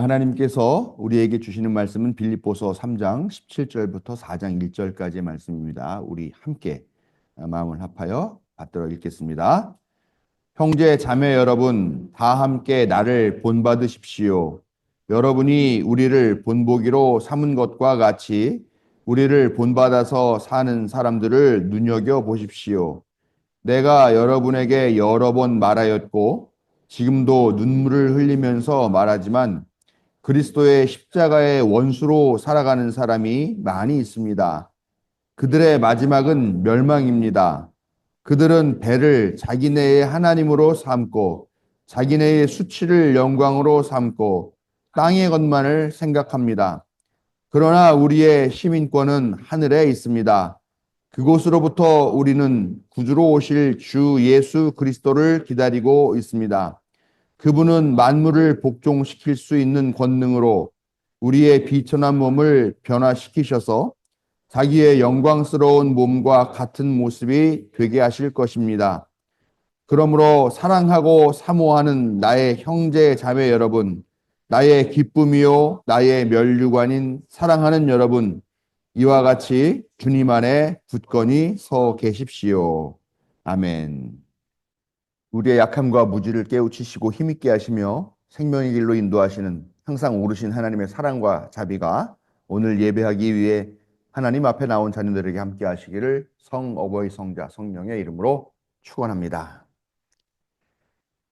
하나님께서 우리에게 주시는 말씀은 빌립보서 3장 17절부터 4장 1절까지의 말씀입니다. 우리 함께 마음을 합하여 받들어 읽겠습니다. 형제 자매 여러분, 다 함께 나를 본받으십시오. 여러분이 우리를 본보기로 삼은 것과 같이 우리를 본받아서 사는 사람들을 눈여겨 보십시오. 내가 여러분에게 여러 번 말하였고 지금도 눈물을 흘리면서 말하지만 그리스도의 십자가의 원수로 살아가는 사람이 많이 있습니다. 그들의 마지막은 멸망입니다. 그들은 배를 자기네의 하나님으로 삼고 자기네의 수치를 영광으로 삼고 땅의 것만을 생각합니다. 그러나 우리의 시민권은 하늘에 있습니다. 그곳으로부터 우리는 구주로 오실 주 예수 그리스도를 기다리고 있습니다. 그분은 만물을 복종시킬 수 있는 권능으로 우리의 비천한 몸을 변화시키셔서 자기의 영광스러운 몸과 같은 모습이 되게 하실 것입니다. 그러므로 사랑하고 사모하는 나의 형제 자매 여러분, 나의 기쁨이요 나의 면류관인 사랑하는 여러분, 이와 같이 주님 안에 굳건히 서 계십시오. 아멘. 우리의 약함과 무지를 깨우치시고 힘있게 하시며 생명의 길로 인도하시는 항상 오르신 하나님의 사랑과 자비가 오늘 예배하기 위해 하나님 앞에 나온 자녀들에게 함께 하시기를 성어버이 성자 성령의 이름으로 축원합니다.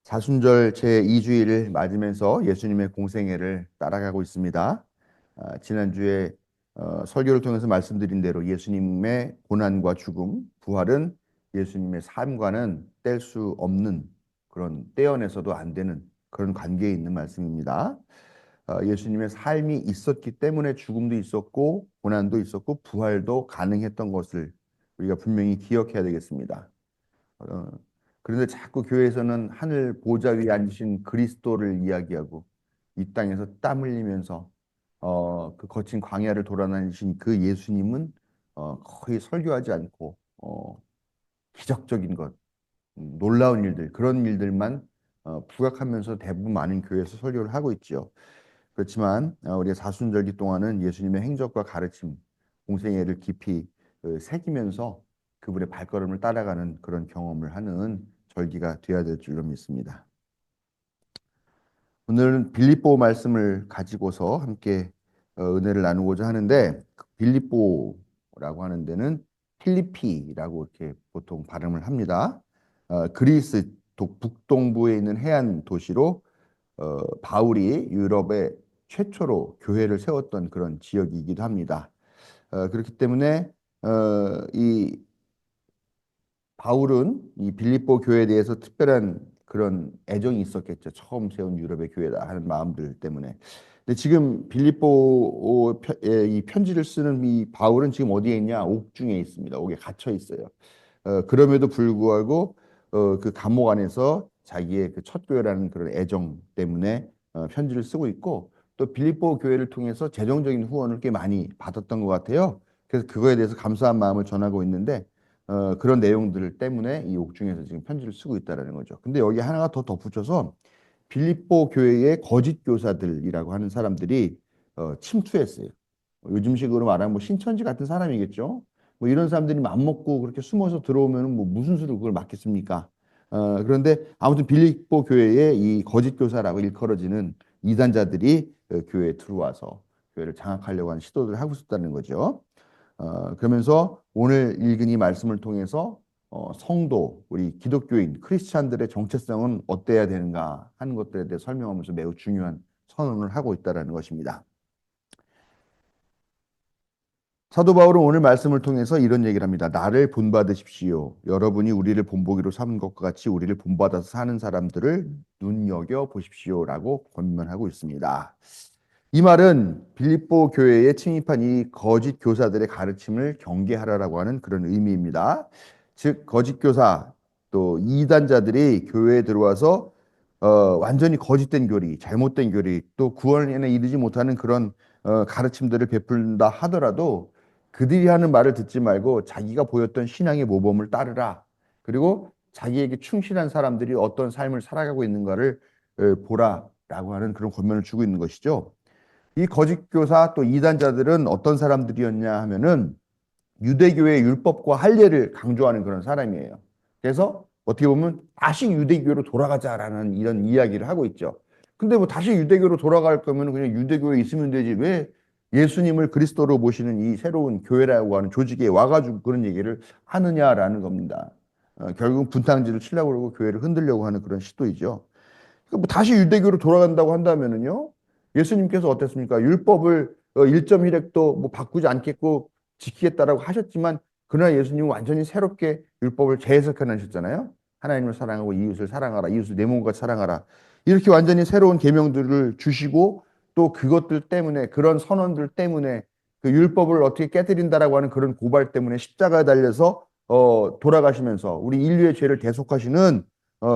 사순절 제2주일을 맞으면서 예수님의 공생애를 따라가고 있습니다. 지난주에 설교를 통해서 말씀드린 대로 예수님의 고난과 죽음, 부활은 예수님의 삶과는 뗄 수 없는 그런 떼어내서도 안 되는 그런 관계에 있는 말씀입니다. 예수님의 삶이 있었기 때문에 죽음도 있었고 고난도 있었고 부활도 가능했던 것을 우리가 분명히 기억해야 되겠습니다. 어, 그런데 자꾸 교회에서는 하늘 보좌 위에 앉으신 그리스도를 이야기하고 이 땅에서 땀 흘리면서 그 거친 광야를 돌아다니신 그 예수님은 거의 설교하지 않고 기적적인 것, 놀라운 일들, 그런 일들만 부각하면서 대부분 많은 교회에서 설교를 하고 있죠. 그렇지만 우리가 사순절기 동안은 예수님의 행적과 가르침, 공생애를 깊이 새기면서 그분의 발걸음을 따라가는 그런 경험을 하는 절기가 되어야 될 줄로 믿습니다. 오늘은 빌립보 말씀을 가지고서 함께 은혜를 나누고자 하는데 빌립보라고 하는 데는 필리피라고 이렇게 보통 발음을 합니다. 그리스 북동부에 있는 해안 도시로 바울이 유럽의 최초로 교회를 세웠던 그런 지역이기도 합니다. 그렇기 때문에 이 바울은 이 빌립보 교회에 대해서 특별한 그런 애정이 있었겠죠. 처음 세운 유럽의 교회다 하는 마음들 때문에. 근데 지금 빌립보 이 편지를 쓰는 이 바울은 지금 어디에 있냐? 옥중에 있습니다. 옥에 갇혀 있어요. 그럼에도 불구하고 그 감옥 안에서 자기의 그 첫 교회라는 그런 애정 때문에 편지를 쓰고 있고 또 빌립보 교회를 통해서 재정적인 후원을 꽤 많이 받았던 것 같아요. 그래서 그거에 대해서 감사한 마음을 전하고 있는데 그런 내용들 때문에 이 옥중에서 지금 편지를 쓰고 있다라는 거죠. 근데 여기 하나가 더 덧붙여서 빌립보 교회의 거짓 교사들이라고 하는 사람들이 침투했어요. 요즘식으로 말하면 뭐 신천지 같은 사람이겠죠. 뭐 이런 사람들이 맘먹고 그렇게 숨어서 들어오면 뭐 무슨 수로 그걸 막겠습니까? 그런데 아무튼 빌립보 교회의 이 거짓 교사라고 일컬어지는 이단자들이 교회에 들어와서 교회를 장악하려고 하는 시도를 하고 있었다는 거죠. 그러면서 오늘 읽은 이 말씀을 통해서 성도, 우리 기독교인, 크리스찬들의 정체성은 어때야 되는가 하는 것들에 대해 설명하면서 매우 중요한 선언을 하고 있다는 것입니다. 사도 바울은 오늘 말씀을 통해서 이런 얘기를 합니다. 나를 본받으십시오. 여러분이 우리를 본보기로 삼은 것과 같이 우리를 본받아서 사는 사람들을 눈여겨 보십시오라고 권면하고 있습니다. 이 말은 빌립보 교회에 침입한 이 거짓 교사들의 가르침을 경계하라라고 하는 그런 의미입니다. 즉 거짓 교사 또 이단자들이 교회에 들어와서 완전히 거짓된 교리, 잘못된 교리, 또 구원에 이르지 못하는 그런 가르침들을 베푼다 하더라도 그들이 하는 말을 듣지 말고 자기가 보였던 신앙의 모범을 따르라. 그리고 자기에게 충실한 사람들이 어떤 삶을 살아가고 있는가를 보라. 하는 그런 권면을 주고 있는 것이죠. 이 거짓 교사 또 이단자들은 어떤 사람들이었냐 하면은 유대교의 율법과 할례를 강조하는 그런 사람이에요. 그래서 어떻게 보면 다시 유대교로 돌아가자라는 이런 이야기를 하고 있죠. 근데 뭐 다시 유대교로 돌아갈 거면 그냥 유대교에 있으면 되지. 왜 예수님을 그리스도로 모시는 이 새로운 교회라고 하는 조직에 와가지고 그런 얘기를 하느냐라는 겁니다. 결국 분탕질을 치려고 그러고 교회를 흔들려고 하는 그런 시도이죠. 그러니까 뭐 다시 유대교로 돌아간다고 한다면은요, 예수님께서 어땠습니까? 율법을 1.1획도 뭐 바꾸지 않겠고 지키겠다라고 하셨지만, 그러나 예수님은 완전히 새롭게 율법을 재해석해 내셨잖아요. 하나님을 사랑하고 이웃을 사랑하라, 이웃을 내 몸과 사랑하라. 이렇게 완전히 새로운 계명들을 주시고, 또 그것들 때문에, 그런 선언들 때문에 그 율법을 어떻게 깨뜨린다라고 하는 그런 고발 때문에 십자가에 달려서 돌아가시면서 우리 인류의 죄를 대속하시는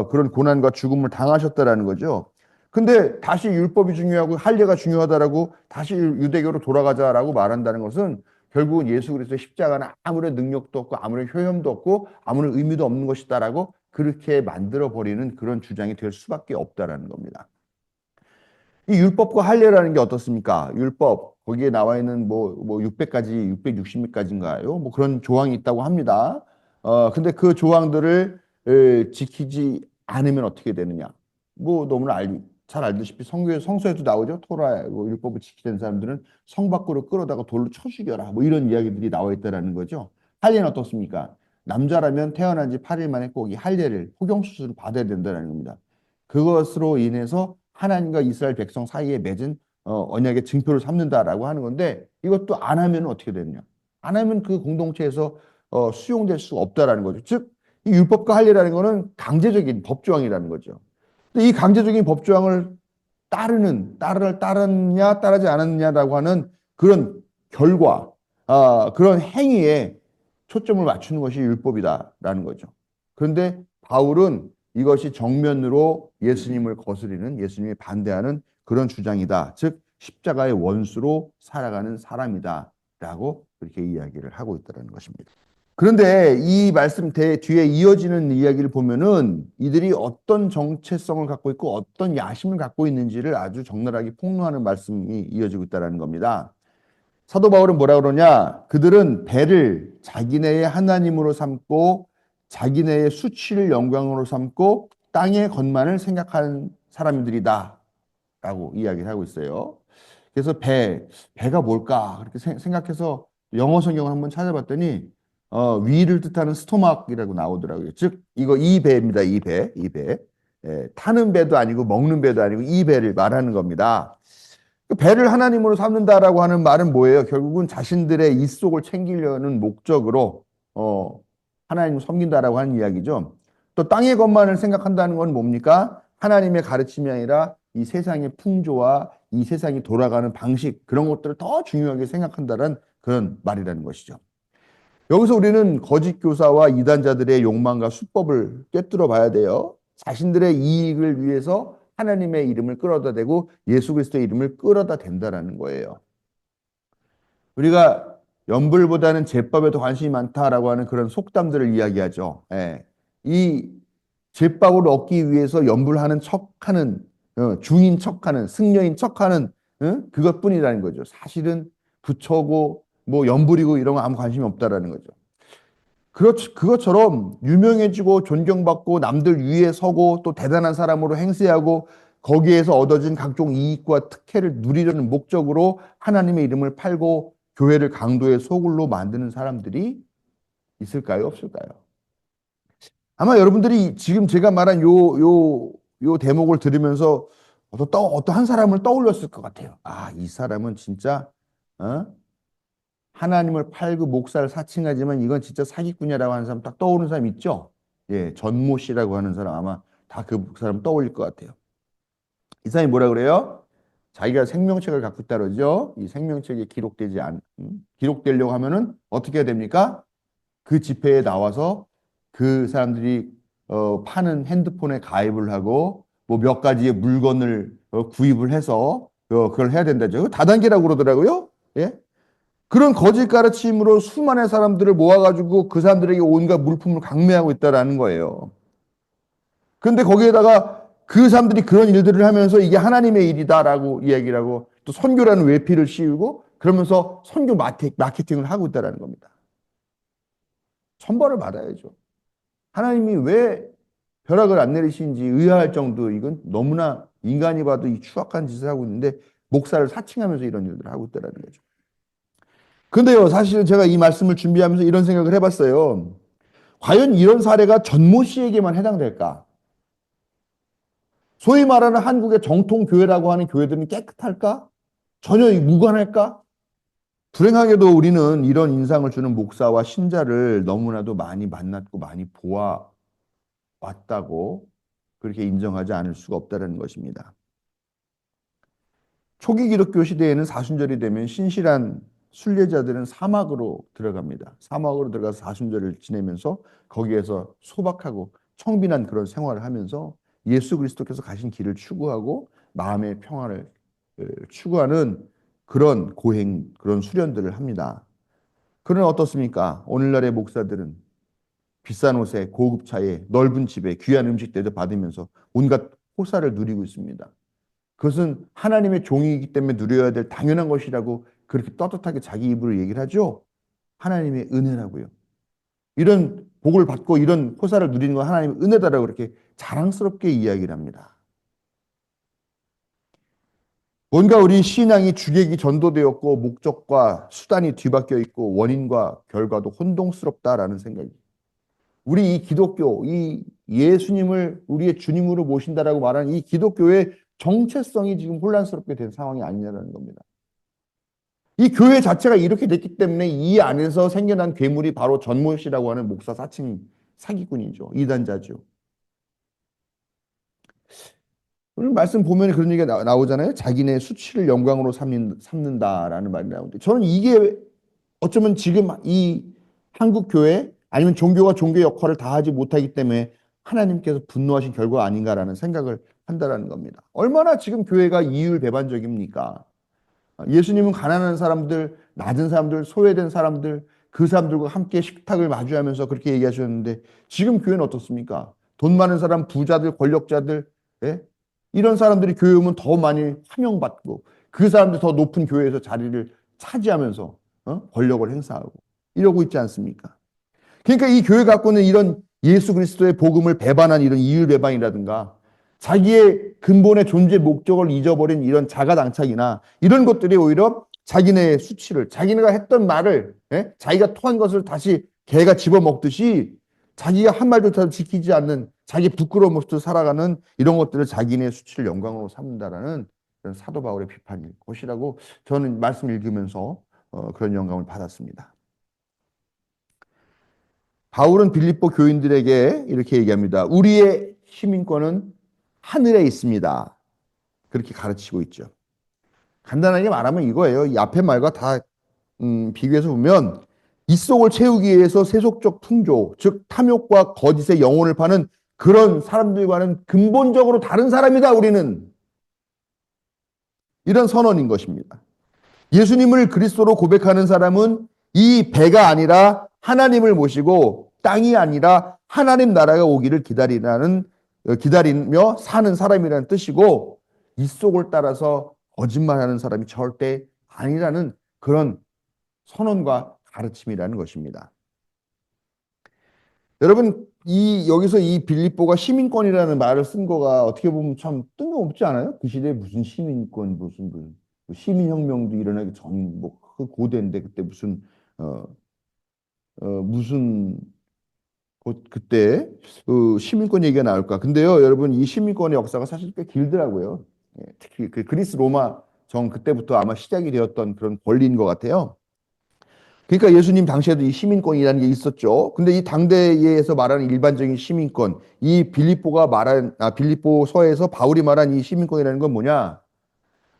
그런 고난과 죽음을 당하셨다라는 거죠. 근데 다시 율법이 중요하고 할례가 중요하다라고 다시 유대교로 돌아가자라고 말한다는 것은 결국은 예수 그리스도의 십자가는 아무런 능력도 없고 아무런 효험도 없고 아무런 의미도 없는 것이다라고 그렇게 만들어 버리는 그런 주장이 될 수밖에 없다라는 겁니다. 이 율법과 할례라는 게 어떻습니까? 율법 거기에 나와 있는 뭐 600가지, 660가지인가요? 뭐 그런 조항이 있다고 합니다. 근데 그 조항들을 지키지 않으면 어떻게 되느냐? 뭐 너무나 잘 알다시피 성서에도 나오죠. 토라 뭐 율법을 지키는 사람들은 성 밖으로 끌어다가 돌로 쳐 죽여라. 뭐 이런 이야기들이 나와 있다라는 거죠. 할례는 어떻습니까? 남자라면 태어난 지 8일 만에 꼭 이 할례를 포경 수술을 받아야 된다는 겁니다. 그것으로 인해서 하나님과 이스라엘 백성 사이에 맺은 언약의 증표를 삼는다라고 하는 건데, 이것도 안 하면 어떻게 되느냐? 안 하면 그 공동체에서 수용될 수 없다라는 거죠. 즉, 이 율법과 할례라는 거는 강제적인 법조항이라는 거죠. 근데 이 강제적인 법조항을 따르느냐 따르지 않았느냐라고 하는 그런 결과, 그런 행위에 초점을 맞추는 것이 율법이다라는 거죠. 그런데 바울은 이것이 정면으로 예수님을 거스리는, 예수님이 반대하는 그런 주장이다. 즉 십자가의 원수로 살아가는 사람이다라고 그렇게 이야기를 하고 있다는 것입니다. 그런데 이 말씀 뒤에 이어지는 이야기를 보면은 이들이 어떤 정체성을 갖고 있고 어떤 야심을 갖고 있는지를 아주 적나라하게 폭로하는 말씀이 이어지고 있다는 겁니다. 사도 바울은 뭐라 그러냐? 그들은 배를 자기네의 하나님으로 삼고 자기네의 수치를 영광으로 삼고 땅의 것만을 생각하는 사람들이다 라고 이야기를 하고 있어요. 그래서 배가 뭘까? 그렇게 생각해서 영어 성경을 한번 찾아봤더니 위를 뜻하는 스토막이라고 나오더라고요. 즉 이거 이 배입니다. 이 배, 이 배. 타는 배도 아니고 먹는 배도 아니고 이 배를 말하는 겁니다. 그 배를 하나님으로 삼는다라고 하는 말은 뭐예요? 결국은 자신들의 입속을 챙기려는 목적으로 하나님을 섬긴다라고 하는 이야기죠. 또 땅의 것만을 생각한다는 건 뭡니까? 하나님의 가르침이 아니라 이 세상의 풍조와 이 세상이 돌아가는 방식, 그런 것들을 더 중요하게 생각한다는 그런 말이라는 것이죠. 여기서 우리는 거짓 교사와 이단자들의 욕망과 수법을 꿰뚫어 봐야 돼요. 자신들의 이익을 위해서 하나님의 이름을 끌어다 대고 예수 그리스도의 이름을 끌어다 댄다라는 거예요. 우리가 연불보다는 제법에 더 관심이 많다라고 하는 그런 속담들을 이야기하죠. 예. 이 제법을 얻기 위해서 연불하는 척하는, 중인 척하는, 승려인 척하는 그것뿐이라는 거죠. 사실은 부처고 뭐 연불이고 이런 거 아무 관심이 없다라는 거죠. 그것처럼 유명해지고 존경받고 남들 위에 서고 또 대단한 사람으로 행세하고 거기에서 얻어진 각종 이익과 특혜를 누리려는 목적으로 하나님의 이름을 팔고 교회를 강도의 소굴로 만드는 사람들이 있을까요? 없을까요? 아마 여러분들이 지금 제가 말한 요 대목을 들으면서 어떤 한 사람을 떠올렸을 것 같아요. 아, 이 사람은 진짜, 어? 하나님을 팔고 목사를 사칭하지만 이건 진짜 사기꾼이라고 하는 사람 딱 떠오르는 사람 있죠? 예, 전모 씨라고 하는 사람 아마 다 그 사람 떠올릴 것 같아요. 이 사람이 뭐라 그래요? 자기가 생명책을 갖고 있다 그러죠? 이 생명책에 기록되려고 하면은 어떻게 해야 됩니까? 그 집회에 나와서 그 사람들이 파는 핸드폰에 가입을 하고 뭐 몇 가지의 물건을 구입을 해서 그걸 해야 된다죠. 다단계라고 그러더라고요. 예? 그런 거짓 가르침으로 수많은 사람들을 모아가지고 그 사람들에게 온갖 물품을 강매하고 있다라는 거예요. 그런데 거기에다가 그 사람들이 그런 일들을 하면서 이게 하나님의 일이다라고 이야기를 하고 또 선교라는 외피를 씌우고 그러면서 선교 마케팅을 하고 있다는 겁니다. 천벌을 받아야죠. 하나님이 왜 벼락을 안 내리시는지 의아할 정도 이건 너무나 인간이 봐도 이 추악한 짓을 하고 있는데 목사를 사칭하면서 이런 일들을 하고 있다는 거죠. 근데요, 사실은 제가 이 말씀을 준비하면서 이런 생각을 해봤어요. 과연 이런 사례가 전모 씨에게만 해당될까? 소위 말하는 한국의 정통 교회라고 하는 교회들은 깨끗할까? 전혀 무관할까? 불행하게도 우리는 이런 인상을 주는 목사와 신자를 너무나도 많이 만났고 많이 보아왔다고 그렇게 인정하지 않을 수가 없다는 것입니다. 초기 기독교 시대에는 사순절이 되면 신실한 순례자들은 사막으로 들어갑니다. 사막으로 들어가서 사순절을 지내면서 거기에서 소박하고 청빈한 그런 생활을 하면서 예수 그리스도께서 가신 길을 추구하고 마음의 평화를 추구하는 그런 고행, 그런 수련들을 합니다. 그러나 어떻습니까? 오늘날의 목사들은 비싼 옷에 고급 차에 넓은 집에 귀한 음식들도 받으면서 온갖 호사를 누리고 있습니다. 그것은 하나님의 종이기 때문에 누려야 될 당연한 것이라고 그렇게 떳떳하게 자기 입으로 얘기를 하죠. 하나님의 은혜라고요. 이런 복을 받고 이런 호사를 누리는 건 하나님의 은혜다라고 그렇게 자랑스럽게 이야기를 합니다. 뭔가 우리 신앙이 주객이 전도되었고 목적과 수단이 뒤바뀌어 있고 원인과 결과도 혼동스럽다라는 생각이. 우리 이 기독교, 이 예수님을 우리의 주님으로 모신다라고 말하는 이 기독교의 정체성이 지금 혼란스럽게 된 상황이 아니냐는 겁니다. 이 교회 자체가 이렇게 됐기 때문에 이 안에서 생겨난 괴물이 바로 전모 씨라고 하는 목사 사칭 사기꾼이죠. 이단자죠. 오늘 말씀 보면 그런 얘기가 나오잖아요. 자기네 수치를 영광으로 삼는다라는 말이 나오는데 저는 이게 어쩌면 지금 이 한국 교회 아니면 종교가 종교 역할을 다하지 못하기 때문에 하나님께서 분노하신 결과 아닌가라는 생각을 한다라는 겁니다. 얼마나 지금 교회가 이율배반적입니까? 예수님은 가난한 사람들, 낮은 사람들, 소외된 사람들, 그 사람들과 함께 식탁을 마주하면서 그렇게 얘기하셨는데 지금 교회는 어떻습니까? 돈 많은 사람, 부자들, 권력자들, 예? 이런 사람들이 교회 오면 더 많이 환영받고 그 사람들 더 높은 교회에서 자리를 차지하면서 권력을 행사하고 이러고 있지 않습니까? 그러니까 이 교회 갖고 있는 이런 예수 그리스도의 복음을 배반한 이런 이율배반이라든가 자기의 근본의 존재 목적을 잊어버린 이런 자가당착이나 이런 것들이 오히려 자기네의 수치를 자기네가 했던 말을 자기가 토한 것을 다시 개가 집어먹듯이 자기가 한 말조차도 지키지 않는 자기 부끄러운 모습으로 살아가는 이런 것들을 자기네 수치를 영광으로 삼는다라는 그런 사도 바울의 비판일 것이라고 저는 말씀 읽으면서 그런 영감을 받았습니다. 바울은 빌립보 교인들에게 이렇게 얘기합니다. 우리의 시민권은 하늘에 있습니다. 그렇게 가르치고 있죠. 간단하게 말하면 이거예요. 이 앞에 말과 다 비교해서 보면 이 속을 채우기 위해서 세속적 풍조, 즉 탐욕과 거짓의 영혼을 파는 그런 사람들과는 근본적으로 다른 사람이다. 우리는 이런 선언인 것입니다. 예수님을 그리스도로 고백하는 사람은 이 배가 아니라 하나님을 모시고 땅이 아니라 하나님 나라가 오기를 기다리며 사는 사람이라는 뜻이고 이 속을 따라서 거짓말하는 사람이 절대 아니라는 그런 선언과 가르침이라는 것입니다. 여러분 여기서 이 빌립보가 시민권이라는 말을 쓴 거가 어떻게 보면 참 뜬금없지 않아요? 그 시대에 무슨 시민권 무슨 시민혁명도 일어나기 전 그 고대인데 그때 무슨 무슨 그때 시민권 얘기가 나올까? 근데요, 여러분 이 시민권의 역사가 사실 꽤 길더라고요. 특히 그 그리스 로마 정 그때부터 아마 시작이 되었던 그런 권리인 것 같아요. 그러니까 예수님 당시에도 이 시민권이라는 게 있었죠. 근데 이 당대에서 말하는 일반적인 시민권, 이 빌립보서에서 바울이 말한 이 시민권이라는 건 뭐냐?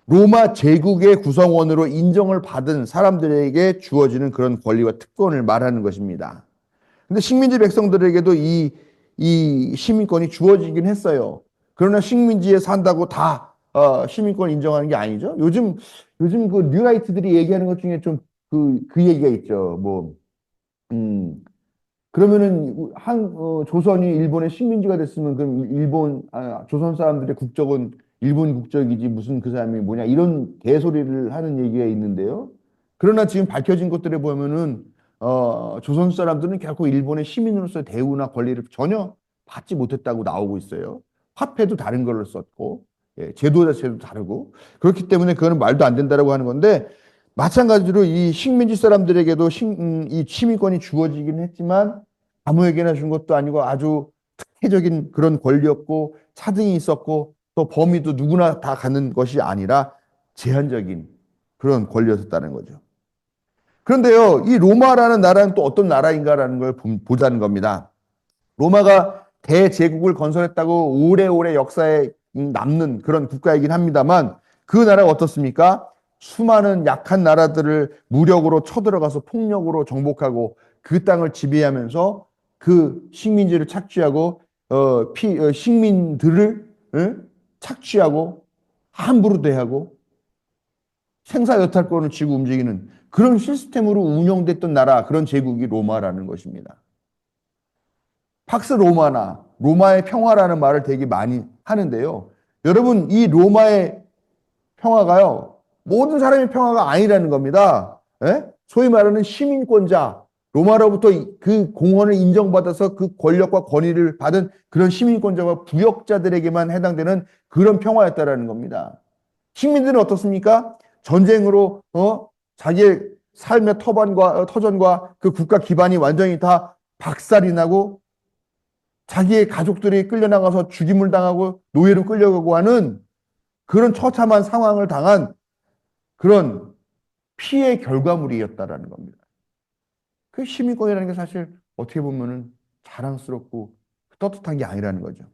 로마 제국의 구성원으로 인정을 받은 사람들에게 주어지는 그런 권리와 특권을 말하는 것입니다. 근데 식민지 백성들에게도 이 시민권이 주어지긴 했어요. 그러나 식민지에 산다고 다 시민권 인정하는 게 아니죠. 요즘 그 뉴라이트들이 얘기하는 것 중에 좀 그 얘기가 있죠. 뭐, 그러면은 조선이 일본의 식민지가 됐으면 그럼 조선 사람들의 국적은 일본 국적이지 무슨 그 사람이 뭐냐 이런 개소리를 하는 얘기가 있는데요. 그러나 지금 밝혀진 것들에 보면은 조선 사람들은 결코 일본의 시민으로서의 대우나 권리를 전혀 받지 못했다고 나오고 있어요. 화폐도 다른 걸로 썼고, 예, 제도 자체도 다르고 그렇기 때문에 그거는 말도 안 된다라고 하는 건데 마찬가지로 이 식민지 사람들에게도 이 시민권이 주어지긴 했지만 아무에게나 준 것도 아니고 아주 특혜적인 그런 권리였고 차등이 있었고 또 범위도 누구나 다 갖는 것이 아니라 제한적인 그런 권리였었다는 거죠. 그런데요, 이 로마라는 나라는 또 어떤 나라인가라는 걸 보자는 겁니다. 로마가 대제국을 건설했다고 오래오래 역사에 남는 그런 국가이긴 합니다만 그 나라가 어떻습니까? 수많은 약한 나라들을 무력으로 쳐들어가서 폭력으로 정복하고 그 땅을 지배하면서 그 식민지를 착취하고 식민들을 착취하고 함부로 대하고 생사여탈권을 쥐고 움직이는 그런 시스템으로 운영됐던 나라, 그런 제국이 로마라는 것입니다. 팍스 로마나 로마의 평화라는 말을 되게 많이 하는데요. 여러분, 이 로마의 평화가요, 모든 사람의 평화가 아니라는 겁니다. 예? 소위 말하는 시민권자, 로마로부터 그 공헌을 인정받아서 그 권력과 권위를 받은 그런 시민권자와 부역자들에게만 해당되는 그런 평화였다라는 겁니다. 식민들은 어떻습니까? 전쟁으로 자기의 삶의 터전과 그 국가 기반이 완전히 다 박살이 나고 자기의 가족들이 끌려나가서 죽임을 당하고 노예로 끌려가고 하는 그런 처참한 상황을 당한 그런 피해 결과물이었다라는 겁니다. 그 시민권이라는 게 사실 어떻게 보면은 자랑스럽고 떳떳한 게 아니라는 거죠.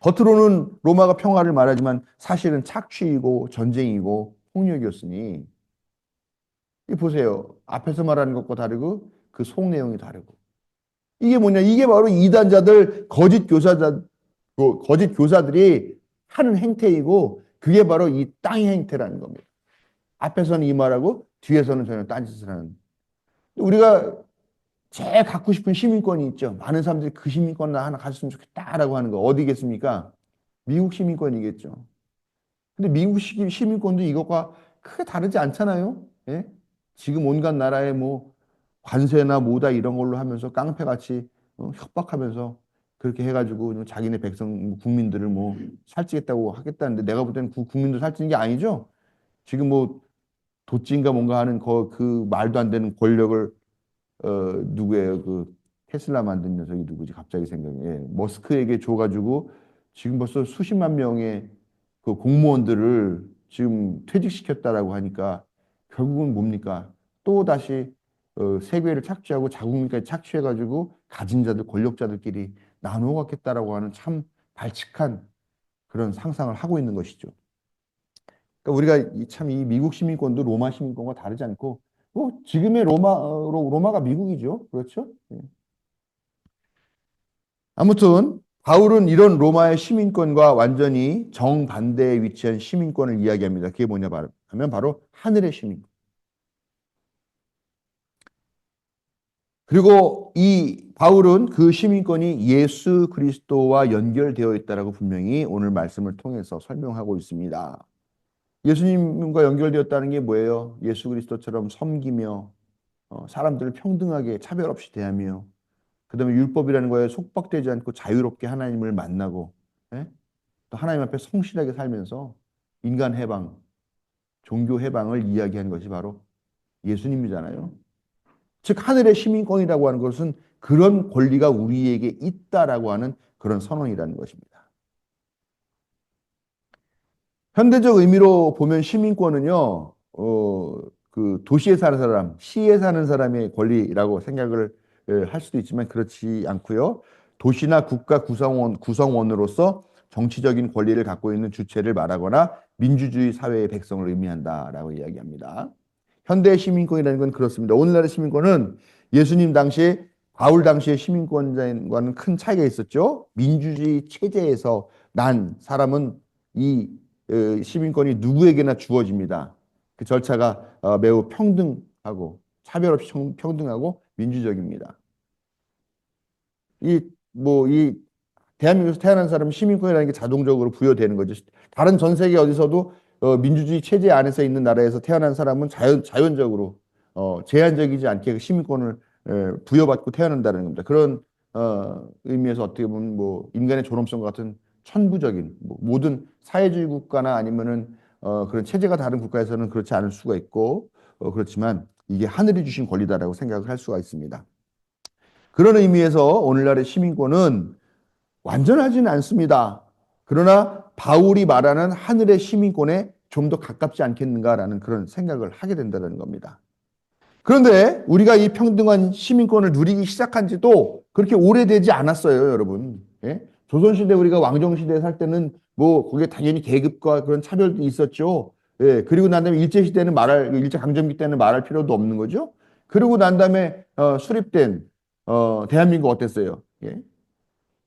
겉으로는 로마가 평화를 말하지만 사실은 착취이고 전쟁이고 폭력이었으니 이 보세요. 앞에서 말하는 것과 다르고 그 속 내용이 다르고 이게 뭐냐? 이게 바로 이단자들 거짓 교사들이 하는 행태이고 그게 바로 이 땅의 행태라는 겁니다. 앞에서는 이 말하고 뒤에서는 전혀 딴짓을 하는. 우리가 제일 갖고 싶은 시민권이 있죠. 많은 사람들이 그 시민권을 하나 가졌으면 좋겠다라고 하는 거 어디겠습니까? 미국 시민권이겠죠. 근데 미국 시민권도 이것과 크게 다르지 않잖아요. 예? 지금 온갖 나라에 뭐 관세나 뭐다 이런 걸로 하면서 깡패같이 협박하면서 그렇게 해가지고 자기네 국민들을 뭐 살찌겠다고 하겠다는데 내가 볼 때는 국민들 살찌는 게 아니죠. 지금 뭐 도찐가 뭔가 하는 그 말도 안 되는 권력을 누구예요? 그 테슬라 만든 녀석이 누구지? 갑자기 생각이. 예. 머스크에게 줘가지고 지금 벌써 수십만 명의 그 공무원들을 지금 퇴직시켰다라고 하니까 결국은 뭡니까? 또 다시 세계를 착취하고 자국민까지 착취해가지고 가진 자들, 권력자들끼리 나누어 갖겠다라고 하는 참 발칙한 그런 상상을 하고 있는 것이죠. 그러니까 우리가 참 이 미국 시민권도 로마 시민권과 다르지 않고 뭐 지금의 로마가 미국이죠. 그렇죠? 예. 아무튼 바울은 이런 로마의 시민권과 완전히 정반대에 위치한 시민권을 이야기합니다. 그게 뭐냐 하면 바로 하늘의 시민권. 그리고 이 바울은 그 시민권이 예수 그리스도와 연결되어 있다라고 분명히 오늘 말씀을 통해서 설명하고 있습니다. 예수님과 연결되었다는 게 뭐예요? 예수 그리스도처럼 섬기며 사람들을 평등하게 차별 없이 대하며 그다음에 율법이라는 거에 속박되지 않고 자유롭게 하나님을 만나고 예? 또 하나님 앞에 성실하게 살면서 인간 해방, 종교 해방을 이야기한 것이 바로 예수님이잖아요. 즉 하늘의 시민권이라고 하는 것은 그런 권리가 우리에게 있다라고 하는 그런 선언이라는 것입니다. 현대적 의미로 보면 시민권은요, 그 도시에 사는 사람, 시에 사는 사람의 권리라고 생각을 할 수도 있지만 그렇지 않고요. 도시나 국가 구성원으로서 정치적인 권리를 갖고 있는 주체를 말하거나 민주주의 사회의 백성을 의미한다라고 이야기합니다. 현대 시민권이라는 건 그렇습니다. 오늘날의 시민권은 예수님 당시에 바울 당시의 시민권과는 큰 차이가 있었죠. 민주주의 체제에서 난 사람은 이 시민권이 누구에게나 주어집니다. 그 절차가 매우 평등하고 차별 없이 평등하고 민주적입니다. 이 대한민국에서 태어난 사람은 시민권이라는 게 자동적으로 부여되는 거죠. 다른 전 세계 어디서도 민주주의 체제 안에서 있는 나라에서 태어난 사람은 자연적으로 제한적이지 않게 그 시민권을 부여받고 태어난다는 겁니다. 그런 의미에서 어떻게 보면 뭐 인간의 존엄성과 같은 천부적인 뭐 모든 사회주의 국가나 아니면은 그런 체제가 다른 국가에서는 그렇지 않을 수가 있고 그렇지만 이게 하늘이 주신 권리다라고 생각을 할 수가 있습니다. 그런 의미에서 오늘날의 시민권은 완전하지는 않습니다. 그러나 바울이 말하는 하늘의 시민권에 좀 더 가깝지 않겠는가라는 그런 생각을 하게 된다는 겁니다. 그런데 우리가 이 평등한 시민권을 누리기 시작한 지도 그렇게 오래되지 않았어요, 여러분. 예? 조선시대 우리가 왕정시대에 살 때는 뭐 거기에 당연히 계급과 그런 차별도 있었죠. 예, 그리고 난 다음에 일제시대는 일제강점기 때는 말할 필요도 없는 거죠. 그리고 난 다음에 수립된 대한민국 어땠어요? 예?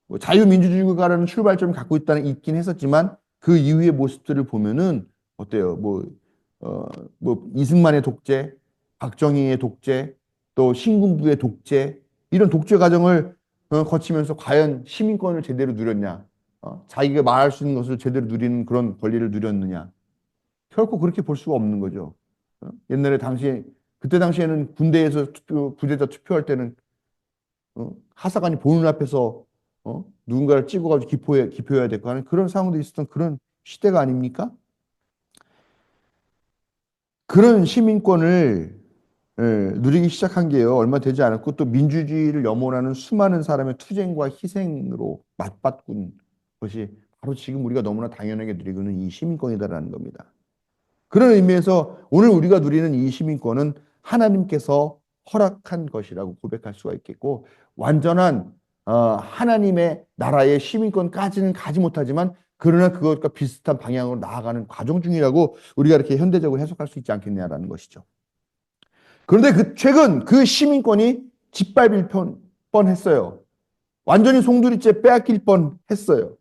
뭐 자유민주주의가라는 출발점을 갖고 있긴 했었지만 그 이후의 모습들을 보면은 어때요? 어, 뭐 이승만의 독재, 박정희의 독재, 또 신군부의 독재 이런 독재 과정을 거치면서 과연 시민권을 제대로 누렸냐? 자기가 말할 수 있는 것을 제대로 누리는 그런 권리를 누렸느냐? 결코 그렇게 볼 수가 없는 거죠. 옛날에 그때 당시에는 군대에서 부대자 투표할 때는 하사관이 보는 앞에서 누군가를 찍어가지고 기표해야 되고 하는 그런 상황도 있었던 그런 시대가 아닙니까? 그런 시민권을 누리기 시작한 게요 얼마 되지 않았고 또 민주주의를 염원하는 수많은 사람의 투쟁과 희생으로 맞바꾼 것이 바로 지금 우리가 너무나 당연하게 누리고 있는 이 시민권이다라는 겁니다. 그런 의미에서 오늘 우리가 누리는 이 시민권은 하나님께서 허락한 것이라고 고백할 수가 있겠고 완전한 하나님의 나라의 시민권까지는 가지 못하지만 그러나 그것과 비슷한 방향으로 나아가는 과정 중이라고 우리가 이렇게 현대적으로 해석할 수 있지 않겠냐라는 것이죠. 그런데 최근 그 시민권이 짓밟힐 뻔했어요. 완전히 송두리째 빼앗길 뻔했어요.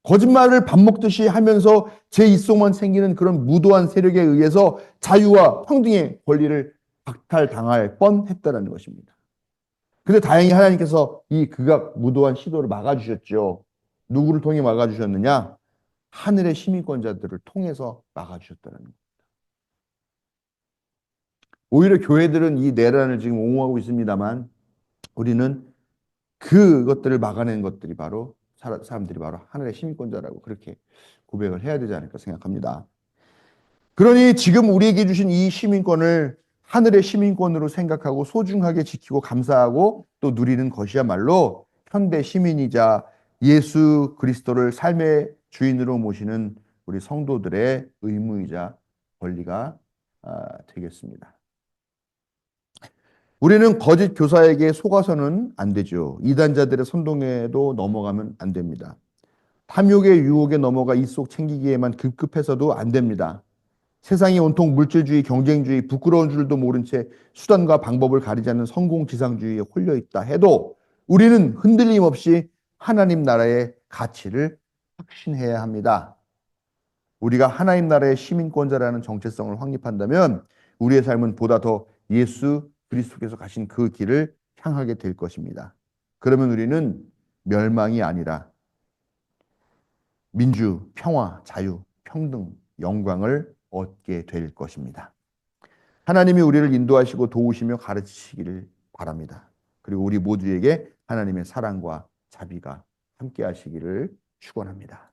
거짓말을 밥 먹듯이 하면서 제 입속만 생기는 그런 무도한 세력에 의해서 자유와 평등의 권리를 박탈당할 뻔했다는 것입니다. 근데 다행히 하나님께서 이 극악 무도한 시도를 막아주셨죠. 누구를 통해 막아주셨느냐? 하늘의 시민권자들을 통해서 막아주셨다는 겁니다. 오히려 교회들은 이 내란을 지금 옹호하고 있습니다만 우리는 그것들을 막아낸 것들이 바로 사람들이 바로 하늘의 시민권자라고 그렇게 고백을 해야 되지 않을까 생각합니다. 그러니 지금 우리에게 주신 이 시민권을 하늘의 시민권으로 생각하고 소중하게 지키고 감사하고 또 누리는 것이야말로 현대 시민이자 예수 그리스도를 삶의 주인으로 모시는 우리 성도들의 의무이자 권리가 되겠습니다. 우리는 거짓 교사에게 속아서는 안 되죠. 이단자들의 선동에도 넘어가면 안 됩니다. 탐욕의 유혹에 넘어가 입속 챙기기에만 급급해서도 안 됩니다. 세상이 온통 물질주의, 경쟁주의, 부끄러운 줄도 모른 채 수단과 방법을 가리지 않는 성공지상주의에 홀려 있다 해도 우리는 흔들림 없이 하나님 나라의 가치를 확신해야 합니다. 우리가 하나님 나라의 시민권자라는 정체성을 확립한다면 우리의 삶은 보다 더 예수 그리스도께서 가신 그 길을 향하게 될 것입니다. 그러면 우리는 멸망이 아니라 민주, 평화, 자유, 평등, 영광을 얻게 될 것입니다. 하나님이 우리를 인도하시고 도우시며 가르치시기를 바랍니다. 그리고 우리 모두에게 하나님의 사랑과 자비가 함께 하시기를 축원합니다.